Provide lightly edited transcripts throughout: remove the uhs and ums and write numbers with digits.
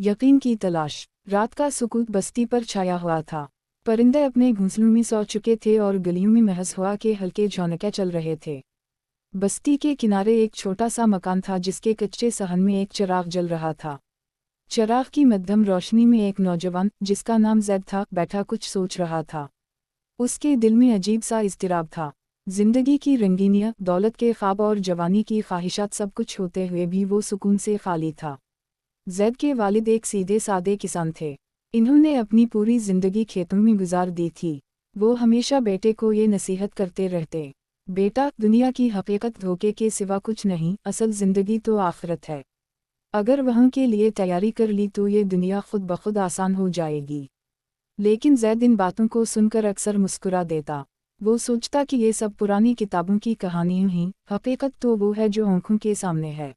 यकीन की तलाश। रात का सुकून बस्ती पर छाया हुआ था। परिंदे अपने घोंसलों में सो चुके थे और गलियों में महज हवा के हल्के झोंके चल रहे थे। बस्ती के किनारे एक छोटा सा मकान था जिसके कच्चे सहन में एक चिराग जल रहा था। चिराग की मध्यम रोशनी में एक नौजवान, जिसका नाम जैद था, बैठा कुछ सोच रहा था। उसके दिल में अजीब सा इज़्तिराब था। जिंदगी की रंगीनियां, दौलत के ख्वाब और जवानी की ख्वाहिशात सब कुछ होते हुए भी वो सुकून से खाली था। जैद के वालिद एक सीधे सादे किसान थे। इन्होंने अपनी पूरी जिंदगी खेतों में गुजार दी थी। वो हमेशा बेटे को ये नसीहत करते रहते, बेटा, दुनिया की हकीकत धोखे के सिवा कुछ नहीं, असल जिंदगी तो आखिरत है। अगर वहाँ के लिए तैयारी कर ली तो ये दुनिया खुद ब खुद आसान हो जाएगी। लेकिन जैद इन बातों को सुनकर अक्सर मुस्कुरा देता। वो सोचता कि ये सब पुरानी किताबों की कहानियाँ हैं, हकीकत तो वो है जो आंखों के सामने है।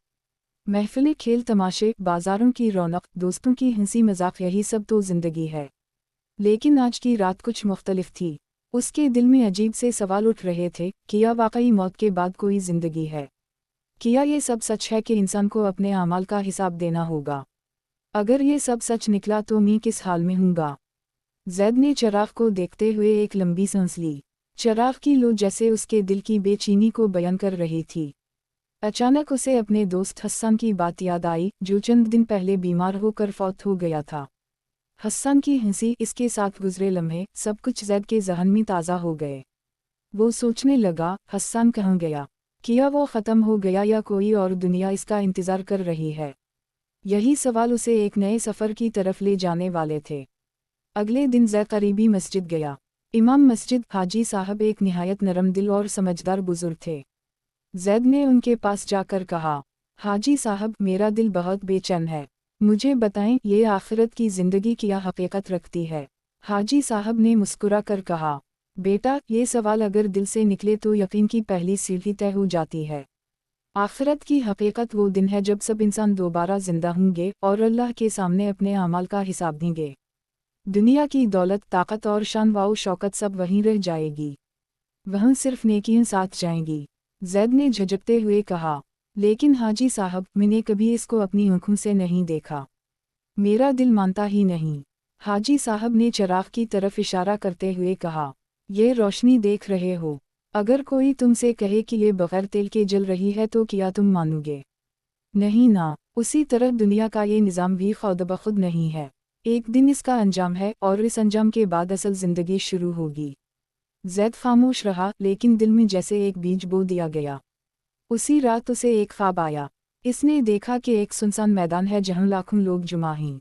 महफिलें, खेल तमाशे, बाजारों की रौनक, दोस्तों की हंसी मजाक, यही सब तो जिंदगी है। लेकिन आज की रात कुछ मुख्तलिफ थी। उसके दिल में अजीब से सवाल उठ रहे थे, क्या वाकई मौत के बाद कोई जिंदगी है? क्या ये सब सच है कि इंसान को अपने अमाल का हिसाब देना होगा? अगर ये सब सच निकला तो मैं किस हाल में हूँगा? जैद ने चिराग को देखते हुए एक लंबी सांस ली। चिराग की लो जैसे उसके दिल की बेचैनी को बयान कर रही थी। अचानक उसे अपने दोस्त हसन की बात याद आई, जो चंद दिन पहले बीमार होकर फौत हो गया था। हसन की हंसी, इसके साथ गुजरे लम्हे, सब कुछ जैद के ज़हन में ताज़ा हो गए। वो सोचने लगा, हसन कहाँ गया? क्या वो ख़त्म हो गया या कोई और दुनिया इसका इंतज़ार कर रही है? यही सवाल उसे एक नए सफ़र की तरफ ले जाने वाले थे। अगले दिन जैद करीबी मस्जिद गया। इमाम मस्जिद हाजी साहब एक निहायत नरम दिल और समझदार बुजुर्ग थे। जैद ने उनके पास जाकर कहा, हाजी साहब, मेरा दिल बहुत बेचैन है। मुझे बताएं, ये आखिरत की ज़िंदगी क्या हकीकत रखती है? हाजी साहब ने मुस्कुरा कर कहा, बेटा, ये सवाल अगर दिल से निकले तो यकीन की पहली सीढ़ी तय हो जाती है। आखिरत की हकीकत वो दिन है जब सब इंसान दोबारा जिंदा होंगे और अल्लाह के सामने अपने अमाल का हिसाब देंगे। दुनिया की दौलत, ताकत और शान व शौकत सब वहीं रह जाएगी। वहाँ सिर्फ नेकियां साथ जाएंगी। जैद ने झिझकते हुए कहा, लेकिन हाजी साहब, मैंने कभी इसको अपनी आंखों से नहीं देखा। मेरा दिल मानता ही नहीं। हाजी साहब ने चिराग की तरफ इशारा करते हुए कहा, ये रोशनी देख रहे हो? अगर कोई तुमसे कहे कि ये बगैर तेल के जल रही है तो क्या तुम मानोगे? नहीं ना। उसी तरह दुनिया का ये निज़ाम भी खुद ब खुद नहीं है। एक दिन इसका अंजाम है और इस अंजाम के बाद असल ज़िंदगी शुरू होगी। जैद खामोश रहा, लेकिन दिल में जैसे एक बीज बो दिया गया। उसी रात उसे एक ख्वाब आया। इसने देखा कि एक सुनसान मैदान है जहाँ लाखों लोग जुमा हैं।